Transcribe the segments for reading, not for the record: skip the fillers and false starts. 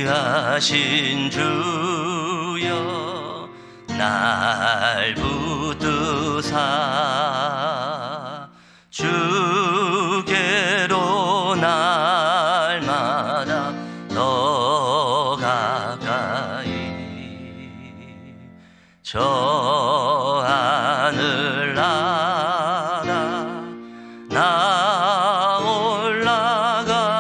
귀하신 주여 날 붙드사 주께로 날마다 더 가까이 저 하늘 나라 나 올라가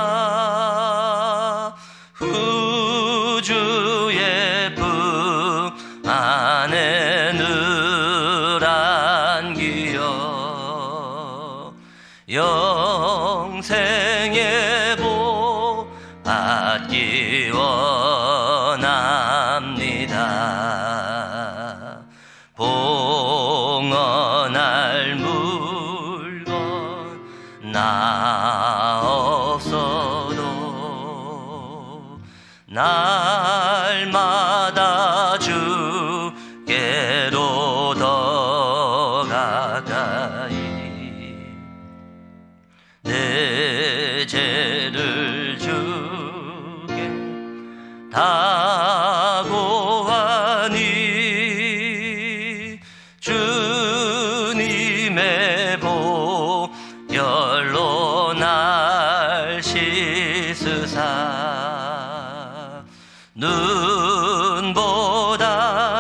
우주의 품 안에 늘 안기어 영생의 복 받기 원합니다. 봉헌할 물건 나 없어도 날마다 주께로 더 가까이 내 죄를 주께 다 고하니 주님의 보혈로 날 씻으사 눈보다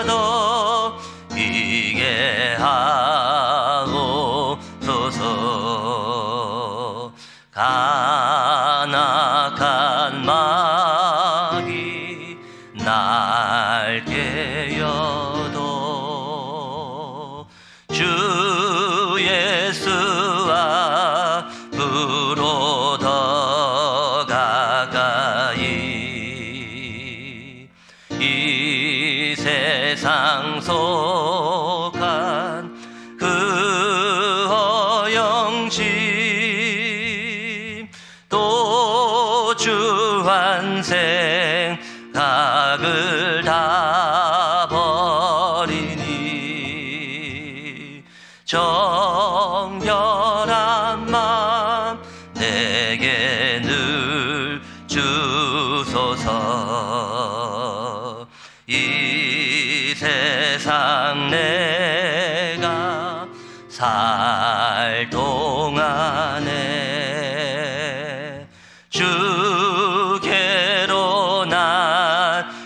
더 비게 하옵소서. 간악한 마귀 날 깨어도 주 예수 앞으로 더 가까이 이 세상 속한 그 허영심 또 주환생 각을 다 버리니 정결한 맘 내게 늘 주소서. 이 세상 내가 살 동안에 주께로 날마다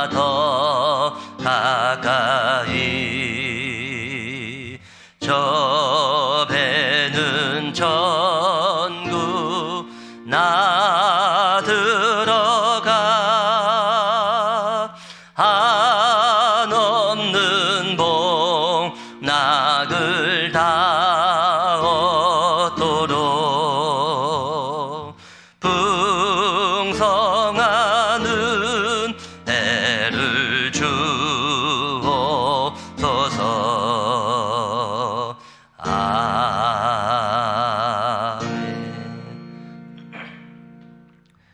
더 가까이 저 배는 천국 나 들어가 한없는 복락을 다 얻도록 풍성한 은혜를 주옵소서.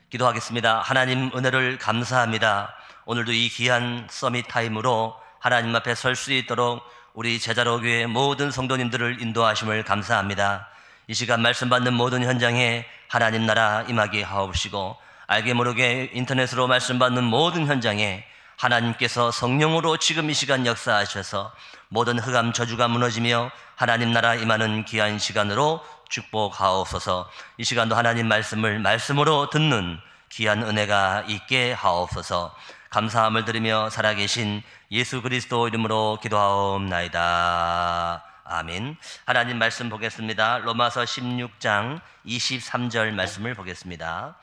기도하겠습니다. 하나님 은혜를 감사합니다. 오늘도 이 귀한 서밋 타임으로 하나님 앞에 설 수 있도록 우리 제자로 교회 모든 성도님들을 인도하심을 감사합니다. 이 시간 말씀 받는 모든 현장에 하나님 나라 임하게 하옵시고 알게 모르게 인터넷으로 말씀 받는 모든 현장에 하나님께서 성령으로 지금 이 시간 역사하셔서 모든 흑암 저주가 무너지며 하나님 나라 임하는 귀한 시간으로 축복하옵소서. 이 시간도 하나님 말씀을 말씀으로 듣는 귀한 은혜가 있게 하옵소서. 감사함을 드리며 살아계신 예수 그리스도 이름으로 기도하옵나이다. 아멘. 하나님 말씀 보겠습니다. 로마서 16장 23절 말씀을 보겠습니다.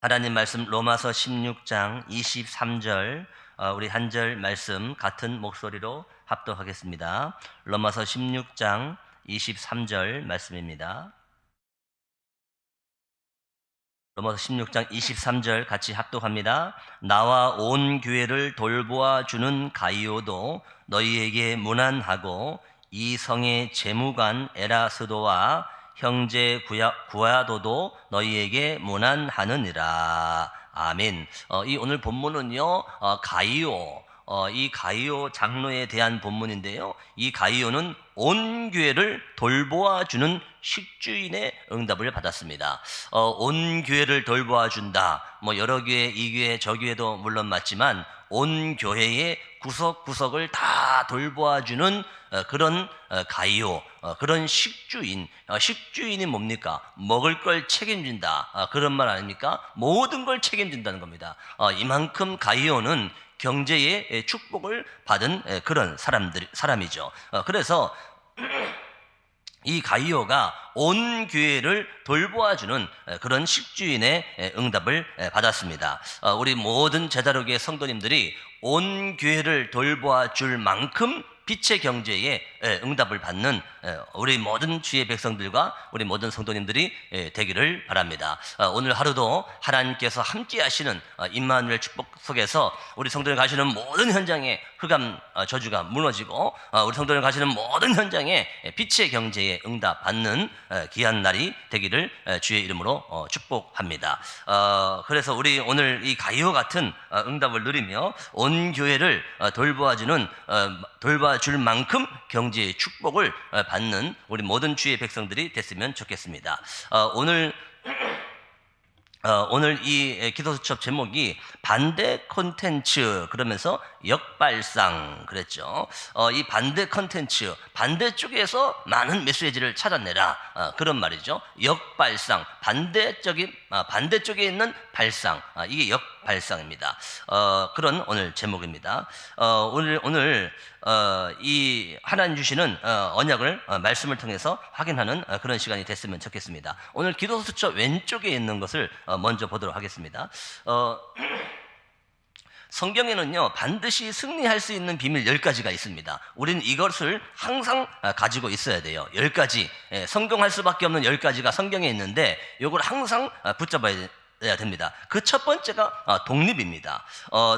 하나님 말씀 로마서 16장 23절 우리 한 절 말씀 같은 목소리로 합독하겠습니다. 로마서 16장 23절 말씀입니다. 로마서 16장 23절 같이 합독합니다. 나와 온 교회를 돌보아 주는 가이오도 너희에게 문안하고 이 성의 재무관 에라스도와 형제 구야도도 너희에게 문안하느니라. 아멘. 이 오늘 본문은요, 가이오, 이 가이오 장로에 대한 본문인데요. 이 가이오는 온 교회를 돌보아주는 식주인의 응답을 받았습니다. 온 교회를 돌보아준다. 뭐 여러 교회, 이 교회, 저 교회도 물론 맞지만 온 교회의 구석구석을 다 돌보아주는 그런 가이오, 그런 식주인. 식주인이 뭡니까? 먹을 걸 책임진다. 그런 말 아닙니까? 모든 걸 책임진다는 겁니다. 이만큼 가이오는 경제의 축복을 받은 그런 사람이죠. 그래서 이 가이오가 온 교회를 돌보아주는 그런 식주인의 응답을 받았습니다. 우리 모든 제자로교회 성도님들이 온 교회를 돌보아줄 만큼 빛의 경제에 응답을 받는 우리 모든 주의 백성들과 우리 모든 성도님들이 되기를 바랍니다. 오늘 하루도 하나님께서 함께 하시는 임마누엘 축복 속에서 우리 성도들 가시는 모든 현장에 흑암 저주가 무너지고 우리 성도들 가시는 모든 현장에 빛의 경제에 응답 받는 귀한 날이 되기를 주의 이름으로 축복합니다. 그래서 우리 오늘 이 가이오 같은 응답을 누리며 온 교회를 돌봐줄 만큼 경제의 축복을 받는 우리 모든 주의 백성들이 됐으면 좋겠습니다. 오늘 이 기도수첩 제목이 반대 콘텐츠 그러면서 역발상 그랬죠. 이 반대 콘텐츠, 반대쪽에서 많은 메시지를 찾아내라 그런 말이죠. 역발상, 반대쪽에 있는 발상, 이게 역발상입니다. 그런 오늘 제목입니다. 오늘 이 하나님 주시는 언약을 말씀을 통해서 확인하는 그런 시간이 됐으면 좋겠습니다. 오늘 기도수첩 왼쪽에 있는 것을 먼저 보도록 하겠습니다. 성경에는요, 반드시 승리할 수 있는 비밀 10가지가 있습니다. 우리는 이것을 항상 가지고 있어야 돼요. 10가지. 성공할 수밖에 없는 10가지가 성경에 있는데, 이걸 항상 붙잡아야 됩니다. 그 첫 번째가 독립입니다.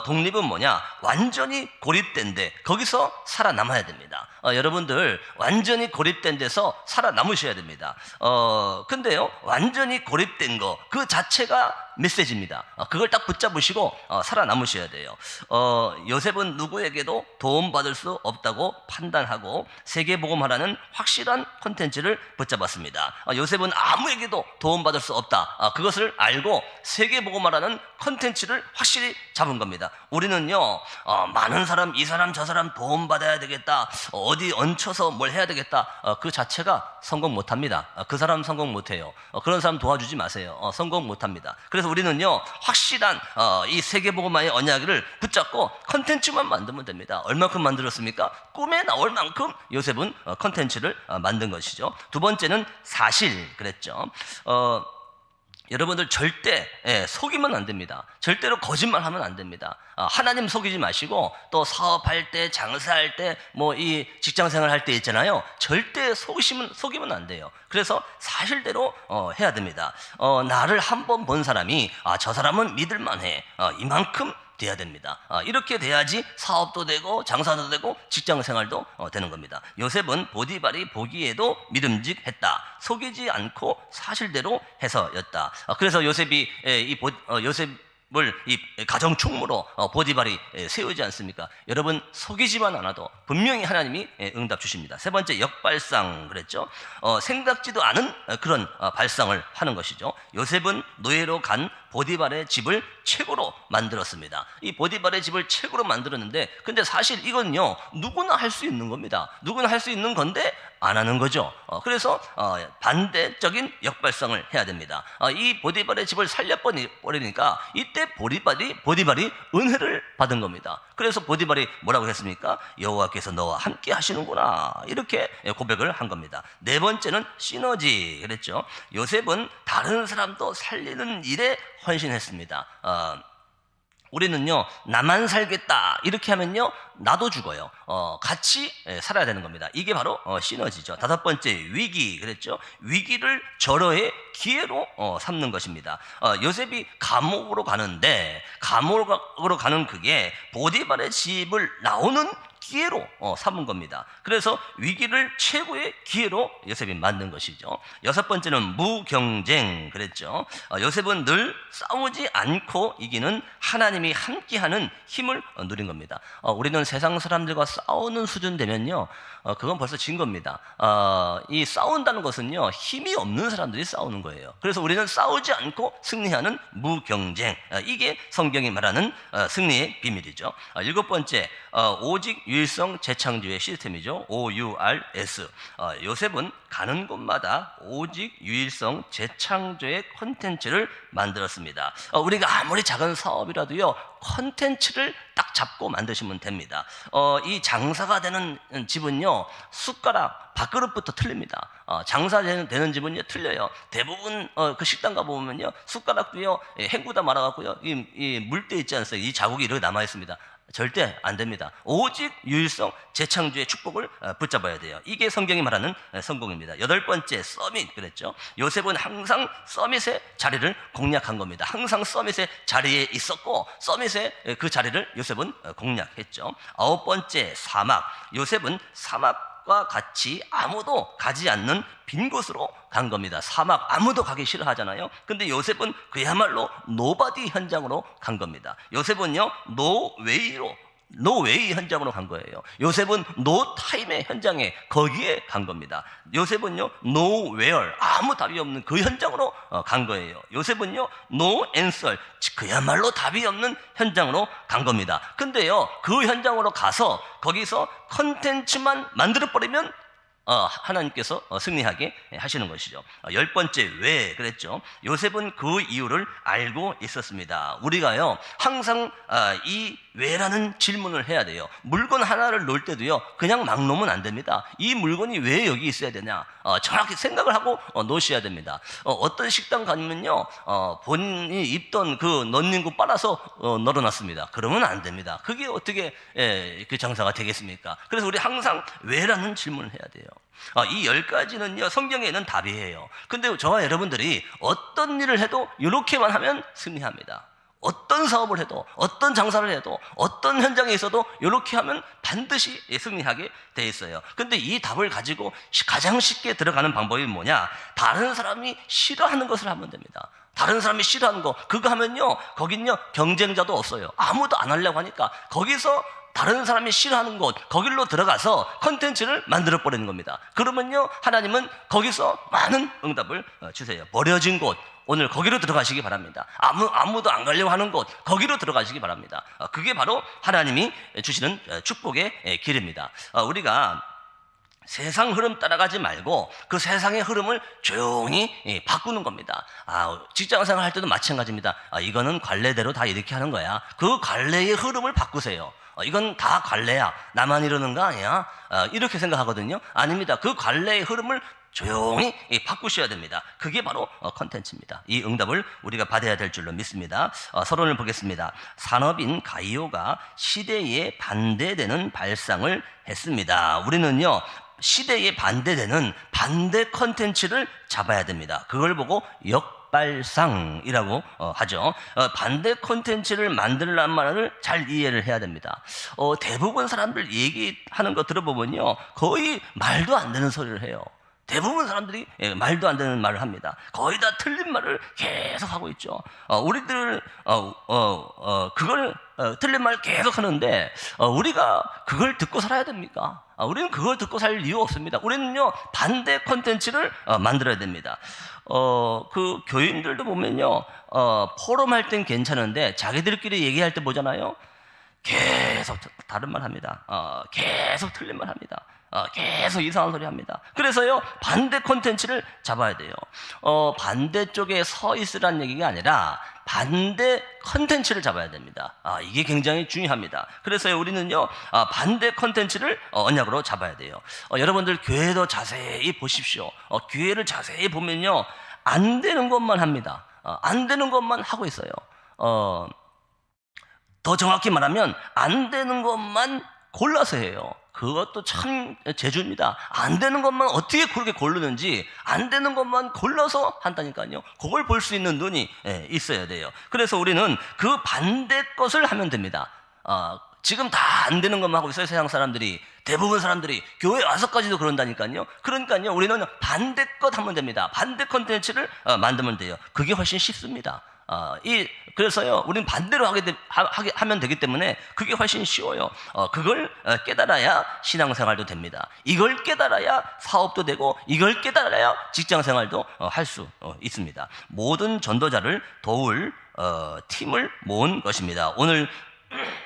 독립은 뭐냐? 완전히 고립된 데, 거기서 살아남아야 됩니다. 여러분들, 완전히 고립된 데서 살아남으셔야 됩니다. 근데요, 완전히 고립된 거, 그 자체가 메시지입니다. 그걸 딱 붙잡으시고 살아남으셔야 돼요. 요셉은 누구에게도 도움받을 수 없다고 판단하고 세계복음화라는 확실한 콘텐츠를 붙잡았습니다. 요셉은 아무에게도 도움받을 수 없다. 그것을 알고 세계복음화라는 콘텐츠를 확실히 잡은 겁니다. 우리는요, 많은 사람, 이 사람, 저 사람 도움받아야 되겠다. 어디 얹혀서 뭘 해야 되겠다. 그 자체가 성공 못합니다. 그 사람 성공 못해요. 그런 사람 도와주지 마세요. 성공 못합니다. 그래서 우리는요, 확실한 이 세계복음화의 언약을 붙잡고 컨텐츠만 만들면 됩니다. 얼마큼 만들었습니까? 꿈에 나올 만큼 요셉은 컨텐츠를 만든 것이죠. 두 번째는 사실 그랬죠. 여러분들 절대 속이면 안 됩니다. 절대로 거짓말하면 안 됩니다. 하나님 속이지 마시고 또 사업할 때, 장사할 때, 뭐 이 직장생활 할 때 있잖아요. 절대 속이면 안 돼요. 그래서 사실대로 해야 됩니다. 나를 한 번 본 사람이 저 사람은 믿을만해. 이만큼 돼야 됩니다. 이렇게 돼야지 사업도 되고 장사도 되고 직장생활도 되는 겁니다. 요셉은 보디발이 보기에도 믿음직했다. 속이지 않고 사실대로 해서였다. 그래서 요셉이 요셉을 이 가정 충무로 보디발이 세우지 않습니까? 여러분, 속이지만 않아도 분명히 하나님이 응답 주십니다. 세 번째, 역발상 그랬죠. 생각지도 않은 그런 발상을 하는 것이죠. 요셉은 노예로 간 보디발의 집을 최고로 만들었습니다. 이 보디발의 집을 최고로 만들었는데, 근데 사실 이건요, 누구나 할 수 있는 겁니다. 누구나 할 수 있는 건데 안 하는 거죠. 그래서 반대적인 역발상을 해야 됩니다. 이 보디발의 집을 살려버리니까 이때 보디발이 은혜를 받은 겁니다. 그래서 보디발이 뭐라고 했습니까? 여호와께서 너와 함께 하시는구나, 이렇게 고백을 한 겁니다. 네 번째는 시너지 그랬죠. 요셉은 다른 사람도 살리는 일에 헌신했습니다. 우리는요, 나만 살겠다 이렇게 하면요, 나도 죽어요. 같이 살아야 되는 겁니다. 이게 바로 시너지죠. 다섯 번째, 위기 그랬죠. 위기를 절호의 기회로 삼는 것입니다. 요셉이 감옥으로 가는데, 감옥으로 가는 그게 보디발의 집을 나오는 기회로 삼은 겁니다. 그래서 위기를 최고의 기회로 요셉이 만든 것이죠. 여섯 번째는 무경쟁 그랬죠. 요셉은 늘 싸우지 않고 이기는 하나님이 함께하는 힘을 누린 겁니다. 우리는 세상 사람들과 싸우는 수준 되면요, 그건 벌써 진 겁니다. 이 싸운다는 것은요, 힘이 없는 사람들이 싸우는 거예요. 그래서 우리는 싸우지 않고 승리하는 무경쟁, 이게 성경이 말하는 승리의 비밀이죠. 일곱 번째, 오직 유일성 재창조의 시스템이죠. OURS. 요셉은 가는 곳마다 오직 유일성 재창조의 콘텐츠를 만들었습니다. 우리가 아무리 작은 사업이라도요, 콘텐츠를 딱 잡고 만드시면 됩니다. 이 장사가 되는 집은요, 숟가락, 밥그릇부터 틀립니다. 장사되는 집은요, 틀려요. 대부분 그 식당 가보면요, 숟가락도요, 헹구다 말아갖고요, 이 물때 있지 않습니까? 이 자국이 이렇게 남아있습니다. 절대 안 됩니다. 오직 유일성 재창조의 축복을 붙잡아야 돼요. 이게 성경이 말하는 성공입니다. 여덟 번째, 서밋 그랬죠. 요셉은 항상 서밋의 자리를 공략한 겁니다. 항상 서밋의 자리에 있었고 서밋의 그 자리를 요셉은 공략했죠. 아홉 번째, 사막. 요셉은 사막과 같이 아무도 가지 않는 빈 곳으로 간 겁니다. 사막 아무도 가기 싫어하잖아요. 근데 요셉은 그야말로 노바디 현장으로 간 겁니다. 요셉은요, 노웨이 현장으로 간 거예요. 요셉은 노타임의 현장에 거기에 간 겁니다. 요셉은요, 노웨어 아무 답이 없는 그 현장으로 간 거예요. 요셉은요, 노 앤서 그야말로 답이 없는 현장으로 간 겁니다. 근데요, 그 현장으로 가서 거기서 컨텐츠만 만들어버리면 하나님께서 승리하게 하시는 것이죠. 열 번째, 왜 그랬죠? 요셉은 그 이유를 알고 있었습니다. 우리가요, 항상 이 왜라는 질문을 해야 돼요. 물건 하나를 놓을 때도요, 그냥 막 놓으면 안 됩니다. 이 물건이 왜 여기 있어야 되냐, 정확히 생각을 하고 놓으셔야 됩니다. 어떤 식당 가면요, 본인이 입던 그 넣는구 빨아서 널어놨습니다. 그러면 안 됩니다. 그게 어떻게 그 장사가 되겠습니까? 그래서 우리 항상 왜라는 질문을 해야 돼요. 이 10가지는요, 성경에는 답이에요. 근데 저와 여러분들이 어떤 일을 해도 이렇게만 하면 승리합니다. 어떤 사업을 해도, 어떤 장사를 해도, 어떤 현장에 있어도 이렇게 하면 반드시 승리하게 돼 있어요. 근데 이 답을 가지고 가장 쉽게 들어가는 방법이 뭐냐? 다른 사람이 싫어하는 것을 하면 됩니다. 다른 사람이 싫어하는 거, 그거 하면요, 거긴요, 경쟁자도 없어요. 아무도 안 하려고 하니까 거기서 다른 사람이 싫어하는 곳, 거길로 들어가서 컨텐츠를 만들어버리는 겁니다. 그러면요, 하나님은 거기서 많은 응답을 주세요. 버려진 곳, 오늘 거기로 들어가시기 바랍니다. 아무도 안 가려고 하는 곳, 거기로 들어가시기 바랍니다. 그게 바로 하나님이 주시는 축복의 길입니다. 우리가 세상 흐름 따라가지 말고 그 세상의 흐름을 조용히 바꾸는 겁니다. 직장생활 할 때도 마찬가지입니다. 이거는 관례대로 다 이렇게 하는 거야. 그 관례의 흐름을 바꾸세요. 이건 다 관례야, 나만 이러는 거 아니야, 이렇게 생각하거든요. 아닙니다. 그 관례의 흐름을 조용히 바꾸셔야 됩니다. 그게 바로 컨텐츠입니다. 이 응답을 우리가 받아야 될 줄로 믿습니다. 서론을 보겠습니다. 산업인 가이오가 시대에 반대되는 발상을 했습니다. 우리는요, 시대에 반대되는 반대 컨텐츠를 잡아야 됩니다. 그걸 보고 역발상이라고 하죠. 반대 콘텐츠를 만들란 말을 잘 이해를 해야 됩니다. 대부분 사람들 얘기하는 거 들어보면요, 거의 말도 안 되는 소리를 해요. 대부분 사람들이 말도 안 되는 말을 합니다. 거의 다 틀린 말을 계속 하고 있죠. 우리들 그걸 틀린 말 계속 하는데 우리가 그걸 듣고 살아야 됩니까? 우리는 그걸 듣고 살 이유 없습니다. 우리는요, 반대 콘텐츠를 만들어야 됩니다. 그 교인들도 보면요, 포럼할 땐 괜찮은데 자기들끼리 얘기할 때 보잖아요, 계속 다른 말 합니다. 계속 틀린 말 합니다. 계속 이상한 소리 합니다. 그래서요, 반대 콘텐츠를 잡아야 돼요. 반대쪽에 서 있으라는 얘기가 아니라 반대 컨텐츠를 잡아야 됩니다. 이게 굉장히 중요합니다. 그래서요, 우리는요, 반대 컨텐츠를 언약으로 잡아야 돼요. 여러분들 교회도 자세히 보십시오. 교회를 자세히 보면요, 안 되는 것만 합니다. 안 되는 것만 하고 있어요. 더 정확히 말하면 안 되는 것만 골라서 해요. 그것도 참 재주입니다. 안 되는 것만 어떻게 그렇게 고르는지, 안 되는 것만 골라서 한다니까요. 그걸 볼 수 있는 눈이 있어야 돼요. 그래서 우리는 그 반대 것을 하면 됩니다. 지금 다 안 되는 것만 하고 있어요. 세상 사람들이, 대부분 사람들이 교회 와서까지도 그런다니까요. 그러니까요, 우리는 반대 것 하면 됩니다. 반대 콘텐츠를 만들면 돼요. 그게 훨씬 쉽습니다. 그래서요, 우리는 반대로 하면 되기 때문에 그게 훨씬 쉬워요. 그걸 깨달아야 신앙생활도 됩니다. 이걸 깨달아야 사업도 되고, 이걸 깨달아야 직장생활도 할 수 있습니다. 모든 전도자를 도울 팀을 모은 것입니다. 오늘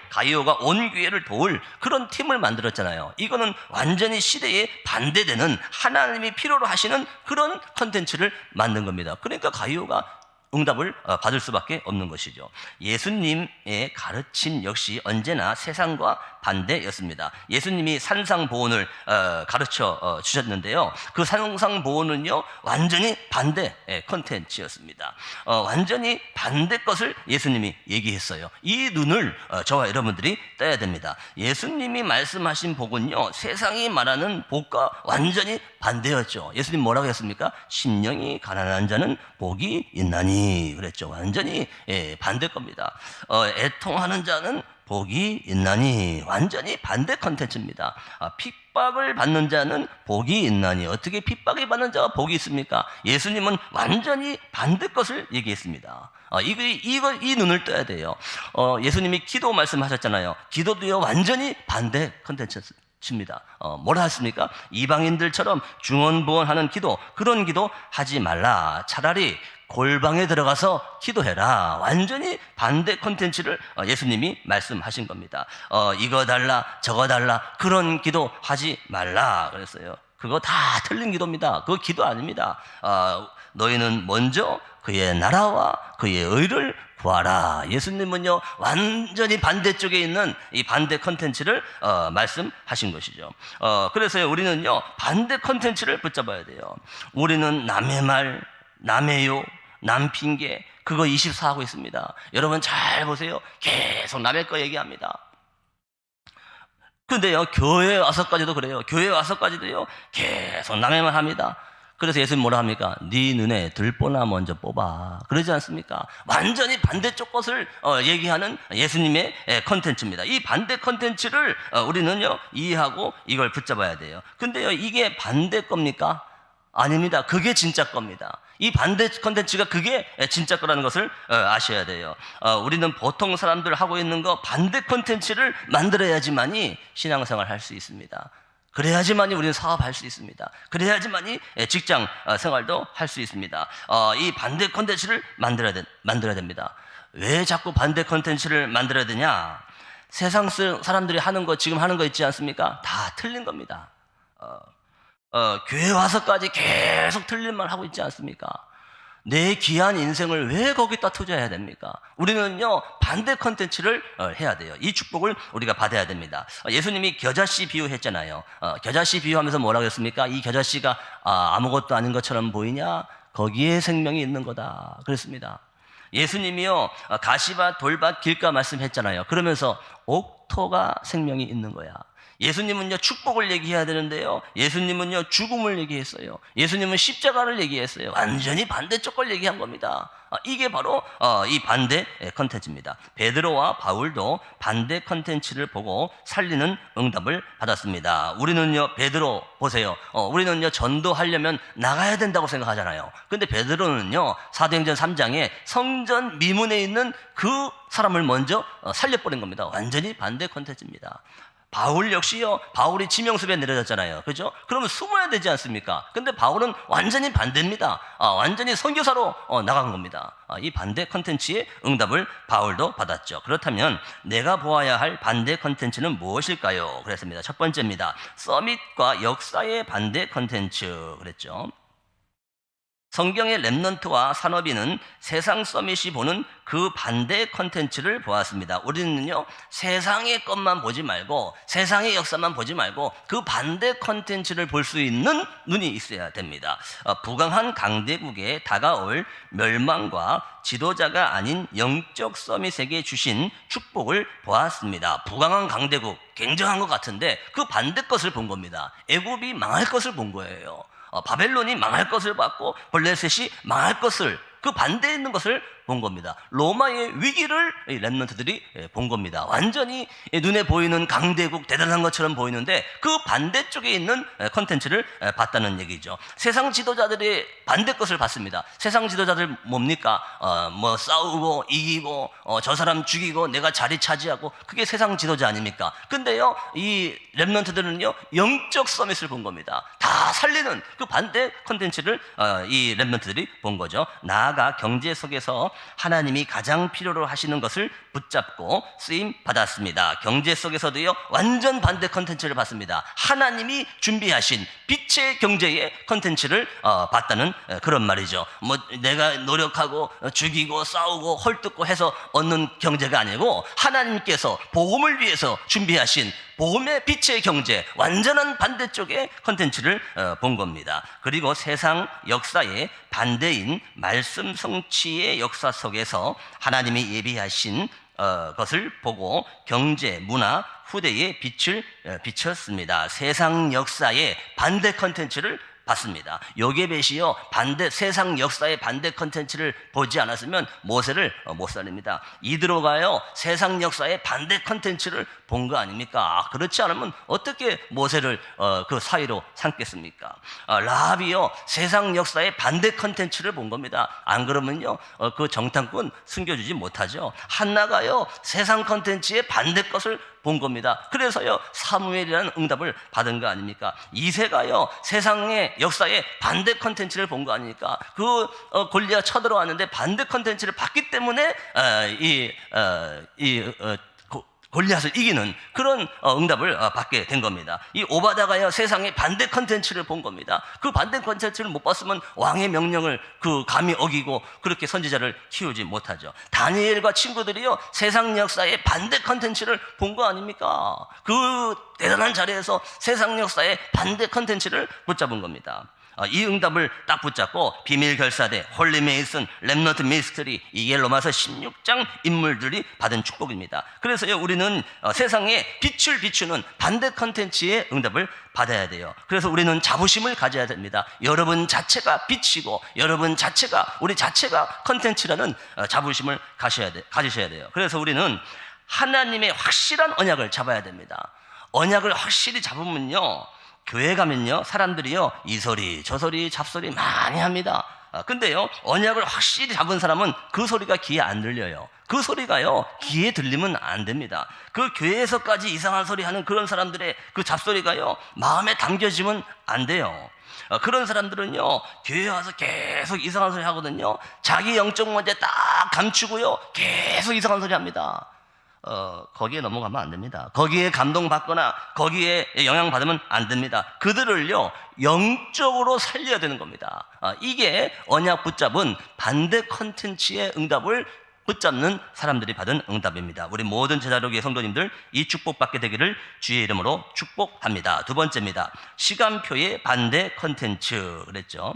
가이오가 온 교회를 도울 그런 팀을 만들었잖아요. 이거는 완전히 시대에 반대되는, 하나님이 필요로 하시는 그런 컨텐츠를 만든 겁니다. 그러니까 가이오가 응답을 받을 수밖에 없는 것이죠. 예수님의 가르침 역시 언제나 세상과 반대였습니다. 예수님이 산상보훈을 가르쳐 주셨는데요. 그 산상보훈은요, 완전히 반대 컨텐츠였습니다. 완전히 반대 것을 예수님이 얘기했어요. 이 눈을 저와 여러분들이 떠야 됩니다. 예수님이 말씀하신 복은요, 세상이 말하는 복과 완전히 반대였죠. 예수님 뭐라고 했습니까? 심령이 가난한 자는 복이 있나니 그랬죠. 완전히 반대 겁니다. 애통하는 자는 복이 있나니, 완전히 반대 컨텐츠입니다. 핍박을 받는 자는 복이 있나니, 어떻게 핍박을 받는 자가 복이 있습니까? 예수님은 완전히 반대 것을 얘기했습니다. 이 눈을 떠야 돼요. 예수님이 기도 말씀하셨잖아요. 기도도요, 완전히 반대 컨텐츠입니다. 뭐라 했습니까? 이방인들처럼 중언부언하는 기도, 그런 기도 하지 말라. 차라리 골방에 들어가서 기도해라. 완전히 반대 콘텐츠를 예수님이 말씀하신 겁니다. 이거 달라 저거 달라 그런 기도 하지 말라 그랬어요. 그거 다 틀린 기도입니다. 그거 기도 아닙니다. 너희는 먼저 그의 나라와 그의 의를 구하라. 예수님은요, 완전히 반대쪽에 있는 이 반대 컨텐츠를 말씀하신 것이죠. 그래서요, 우리는요, 반대 컨텐츠를 붙잡아야 돼요. 우리는 남의 말, 남의 욕, 남 핑계, 그거 24 하고 있습니다. 여러분 잘 보세요. 계속 남의 거 얘기합니다. 근데요, 교회에 와서까지도 그래요. 교회에 와서까지도요, 계속 남의 말 합니다. 그래서 예수님 뭐라 합니까? 네 눈에 들보나 먼저 뽑아. 그러지 않습니까? 완전히 반대쪽 것을 얘기하는 예수님의 컨텐츠입니다. 이 반대 컨텐츠를 우리는요, 이해하고 이걸 붙잡아야 돼요. 근데요, 이게 반대 겁니까? 아닙니다. 그게 진짜 겁니다. 이 반대 컨텐츠가 그게 진짜 거라는 것을 아셔야 돼요. 우리는 보통 사람들 하고 있는 거 반대 컨텐츠를 만들어야지만이 신앙생활 할 수 있습니다. 그래야지만이 우리는 사업할 수 있습니다. 그래야지만이 직장 생활도 할 수 있습니다. 이 반대 컨텐츠를 만들어야 됩니다. 왜 자꾸 반대 컨텐츠를 만들어야 되냐? 세상 사람들이 하는 거, 지금 하는 거 있지 않습니까? 다 틀린 겁니다. 교회 와서까지 계속 틀린 말 하고 있지 않습니까? 내 귀한 인생을 왜 거기다 투자해야 됩니까? 우리는요, 반대 컨텐츠를 해야 돼요. 이 축복을 우리가 받아야 됩니다. 예수님이 겨자씨 비유했잖아요. 겨자씨 비유하면서 뭐라고 했습니까? 이 겨자씨가 아무것도 아닌 것처럼 보이냐? 거기에 생명이 있는 거다. 그랬습니다. 예수님이요, 가시밭, 돌밭, 길가 말씀했잖아요. 그러면서 옥토가 생명이 있는 거야. 예수님은요, 축복을 얘기해야 되는데요, 예수님은요, 죽음을 얘기했어요. 예수님은 십자가를 얘기했어요. 완전히 반대쪽 걸 얘기한 겁니다. 이게 바로 이 반대 컨텐츠입니다. 베드로와 바울도 반대 컨텐츠를 보고 살리는 응답을 받았습니다. 우리는요, 베드로 보세요. 우리는요, 전도하려면 나가야 된다고 생각하잖아요. 근데 베드로는요, 사도행전 3장에 성전 미문에 있는 그 사람을 먼저 살려버린 겁니다. 완전히 반대 컨텐츠입니다. 바울 역시요, 바울이 지명수배에 내려졌잖아요. 그죠? 그러면 숨어야 되지 않습니까? 근데 바울은 완전히 반대입니다. 완전히 선교사로 나간 겁니다. 이 반대 컨텐츠의 응답을 바울도 받았죠. 그렇다면 내가 보아야 할 반대 컨텐츠는 무엇일까요? 그랬습니다. 첫 번째입니다. 서밋과 역사의 반대 컨텐츠 그랬죠. 성경의 렘넌트와 산업인은 세상 서밋이 보는 그 반대 컨텐츠를 보았습니다. 우리는요, 세상의 것만 보지 말고, 세상의 역사만 보지 말고 그 반대 컨텐츠를 볼 수 있는 눈이 있어야 됩니다. 부강한 강대국에 다가올 멸망과 지도자가 아닌 영적 서밋에게 주신 축복을 보았습니다. 부강한 강대국, 굉장한 것 같은데 그 반대 것을 본 겁니다. 애굽이 망할 것을 본 거예요. 바벨론이 망할 것을 봤고 블레셋이 망할 것을, 그 반대에 있는 것을 본 겁니다. 로마의 위기를 이 렘넌트들이 본 겁니다. 완전히 눈에 보이는 강대국 대단한 것처럼 보이는데 그 반대쪽에 있는 컨텐츠를 봤다는 얘기죠. 세상 지도자들이 반대 것을 봤습니다. 세상 지도자들 뭡니까? 뭐 싸우고 이기고 저 사람 죽이고 내가 자리 차지하고, 그게 세상 지도자 아닙니까? 근데요, 이 렘넌트들은요 영적 서밋을 본 겁니다. 다 살리는 그 반대 컨텐츠를 이 렘넌트들이 본 거죠. 나아가 경제 속에서 하나님이 가장 필요로 하시는 것을 붙잡고 쓰임 받았습니다. 경제 속에서도요 완전 반대 컨텐츠를 봤습니다. 하나님이 준비하신 빛의 경제의 컨텐츠를 봤다는 그런 말이죠. 뭐 내가 노력하고 죽이고 싸우고 헐뜯고 해서 얻는 경제가 아니고 하나님께서 복음을 위해서 준비하신 복음의 빛의 경제, 완전한 반대쪽의 컨텐츠를 본 겁니다. 그리고 세상 역사의 반대인 말씀 성취의 역사 속에서 하나님이 예비하신 것을 보고 경제, 문화, 후대에 빛을 비쳤습니다. 세상 역사의 반대 컨텐츠를 봤습니다. 요게벳이요 세상 역사의 반대 컨텐츠를 보지 않았으면 모세를 못 살립니다. 이드로가요 세상 역사의 반대 컨텐츠를 본 거 아닙니까? 그렇지 않으면 어떻게 모세를 그 사이로 삼겠습니까? 라합이요 세상 역사의 반대 컨텐츠를 본 겁니다. 안 그러면요 그 정탐꾼 숨겨주지 못하죠. 한나가요 세상 컨텐츠의 반대 것을 본 겁니다. 그래서요 사무엘이라는 응답을 받은 거 아닙니까? 이새가요 세상의 역사의 반대 컨텐츠를 본 거 아닙니까? 그 골리앗 쳐들어왔는데 반대 컨텐츠를 봤기 때문에 골리앗을 이기는 그런 응답을 받게 된 겁니다. 이 오바다가요 세상의 반대 컨텐츠를 본 겁니다. 그 반대 컨텐츠를 못 봤으면 왕의 명령을 감히 어기고 그렇게 선지자를 키우지 못하죠. 다니엘과 친구들이요 세상 역사의 반대 컨텐츠를 본 거 아닙니까? 그 대단한 자리에서 세상 역사의 반대 컨텐츠를 붙잡은 겁니다. 이 응답을 딱 붙잡고 비밀 결사대, 홀리 메이슨, 렘넌트 미스터리, 이게 로마서 16장 인물들이 받은 축복입니다. 그래서요 우리는 세상에 빛을 비추는 반대 컨텐츠의 응답을 받아야 돼요. 그래서 우리는 자부심을 가져야 됩니다. 여러분 자체가 빛이고 여러분 자체가 우리 자체가 컨텐츠라는 자부심을 가지셔야 돼요. 그래서 우리는 하나님의 확실한 언약을 잡아야 됩니다. 언약을 확실히 잡으면요 교회 가면요 사람들이요 이소리 저소리 잡소리 많이 합니다. 근데요 언약을 확실히 잡은 사람은 그 소리가 귀에 안 들려요. 그 소리가요 귀에 들리면 안 됩니다. 그 교회에서까지 이상한 소리 하는 그런 사람들의 그 잡소리가요 마음에 담겨지면 안 돼요. 그런 사람들은요 교회에 와서 계속 이상한 소리 하거든요. 자기 영적 문제 딱 감추고요 계속 이상한 소리 합니다. 거기에 넘어가면 안 됩니다. 거기에 감동받거나 거기에 영향받으면 안 됩니다. 그들을요 영적으로 살려야 되는 겁니다. 이게 언약 붙잡은 반대 컨텐츠의 응답을 붙잡는 사람들이 받은 응답입니다. 우리 모든 제자로교회 성도님들 이 축복받게 되기를 주의 이름으로 축복합니다. 두 번째입니다. 시간표의 반대 컨텐츠 그랬죠.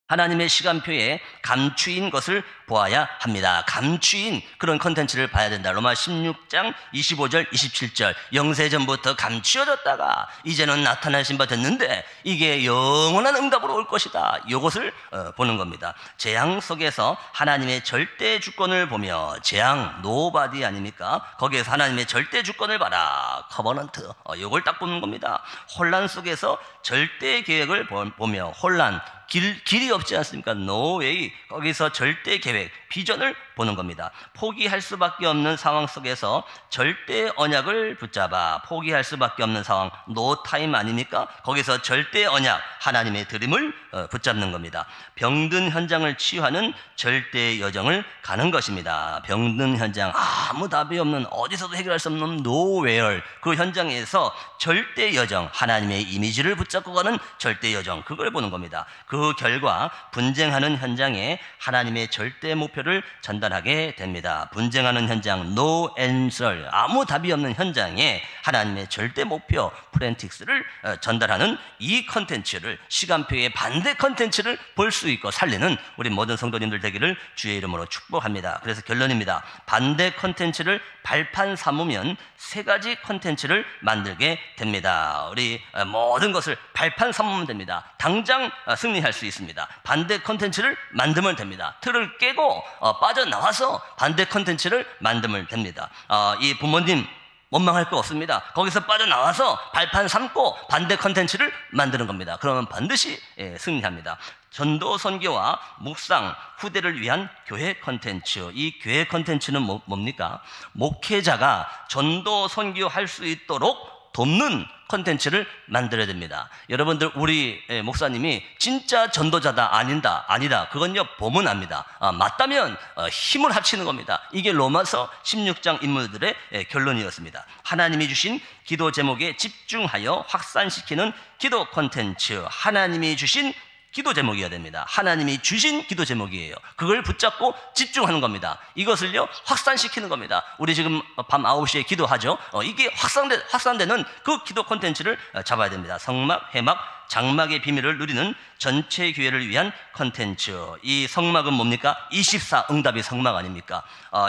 하나님의 시간표에 감추인 것을 보아야 합니다. 감추인 그런 컨텐츠를 봐야 된다. 로마 16장 25절 27절 영세전부터 감추어졌다가 이제는 나타나신 바 됐는데 이게 영원한 응답으로 올 것이다. 이것을 보는 겁니다. 재앙 속에서 하나님의 절대 주권을 보며 재앙 노바디 아닙니까? 거기에서 하나님의 절대 주권을 봐라. 커버넌트 이걸 딱 보는 겁니다. 혼란 속에서 절대 계획을 보며 혼란 길이 없지 않습니까? No way. 거기서 절대 계획, 비전을 보는 겁니다. 포기할 수밖에 없는 상황 속에서 절대 언약을 붙잡아 포기할 수밖에 없는 상황, no time 아닙니까? 거기서 절대 언약, 하나님의 드림을 붙잡는 겁니다. 병든 현장을 치유하는 절대 여정을 가는 것입니다. 병든 현장, 아무 답이 없는 어디서도 해결할 수 없는 nowhere 그 현장에서 절대 여정, 하나님의 이미지를 붙잡고 가는 절대 여정, 그걸 보는 겁니다. 그 결과 분쟁하는 현장에 하나님의 절대 목표를 전달하게 됩니다. 분쟁하는 현장, no answer, 아무 답이 없는 현장에 하나님의 절대 목표, 프렌틱스를 전달하는 이 컨텐츠를, 시간표의 반대 컨텐츠를 볼 수 있고 살리는 우리 모든 성도님들 되기를 주의 이름으로 축복합니다. 그래서 결론입니다. 반대 컨텐츠를 발판 삼으면 세 가지 컨텐츠를 만들게 됩니다. 우리 모든 것을 발판 삼으면 됩니다. 당장 승리할 승리할 수 있습니다. 반대 콘텐츠를 만들면 됩니다. 틀을 깨고 빠져나와서 반대 콘텐츠를 만들면 됩니다. 이 부모님 원망할 거 없습니다. 거기서 빠져나와서 발판 삼고 반대 콘텐츠를 만드는 겁니다. 그러면 반드시 승리합니다. 전도 선교와 묵상 후대를 위한 교회 콘텐츠. 이 교회 콘텐츠는 뭡니까? 목회자가 전도 선교할 수 있도록 돕는 콘텐츠를 만들어야 됩니다. 여러분들, 우리 목사님이 진짜 전도자다 아니다 그건요 보면 압니다. 맞다면 힘을 합치는 겁니다. 이게 로마서 16장 인물들의 결론이었습니다. 하나님이 주신 기도 제목에 집중하여 확산시키는 기도 콘텐츠. 하나님이 주신 기도 제목이어야 됩니다. 하나님이 주신 기도 제목이에요. 그걸 붙잡고 집중하는 겁니다. 이것을요 확산시키는 겁니다. 우리 지금 밤 9시에 기도하죠. 이게 확산되는 그 기도 콘텐츠를 잡아야 됩니다. 성막, 회막, 장막의 비밀을 누리는 전체 교회를 위한 콘텐츠. 이 성막은 뭡니까? 24 응답이 성막 아닙니까?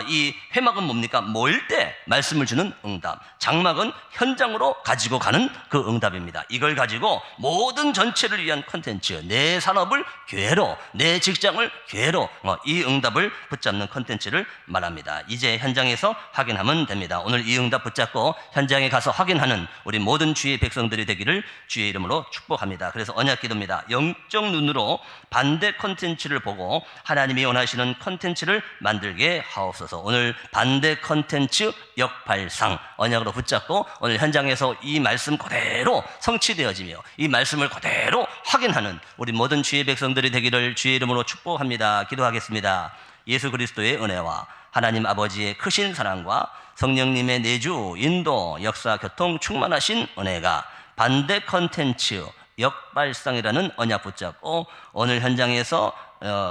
이 회막은 뭡니까? 모일 때 말씀을 주는 응답. 장막은 현장으로 가지고 가는 그 응답입니다. 이걸 가지고 모든 전체를 위한 콘텐츠, 내 산업을 교회로, 내 직장을 교회로, 이 응답을 붙잡는 콘텐츠를 말합니다. 이제 현장에서 확인하면 됩니다. 오늘 이 응답 붙잡고 현장에 가서 확인하는 우리 모든 주의 백성들이 되기를 주의 이름으로 축복합니다. 그래서 언약 기도입니다. 영적 눈으로 반대 콘텐츠를 보고 하나님이 원하시는 콘텐츠를 만들게 하옵소서. 오늘 반대 콘텐츠 역발상 언약으로 붙잡고 오늘 현장에서 이 말씀 그대로 성취되어지며 이 말씀을 그대로 확인하는 우리 모든 주의 백성들이 되기를 주의 이름으로 축복합니다. 기도하겠습니다. 예수 그리스도의 은혜와 하나님 아버지의 크신 사랑과 성령님의 내주, 인도, 역사, 교통 충만하신 은혜가 반대 콘텐츠 역발상이라는 언약 붙잡고 오늘 현장에서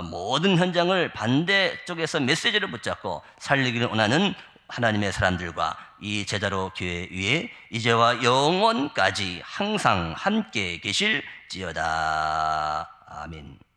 모든 현장을 반대쪽에서 메시지를 붙잡고 살리기를 원하는 하나님의 사람들과 이 제자로 교회 위에 이제와 영원까지 항상 함께 계실지어다. 아멘.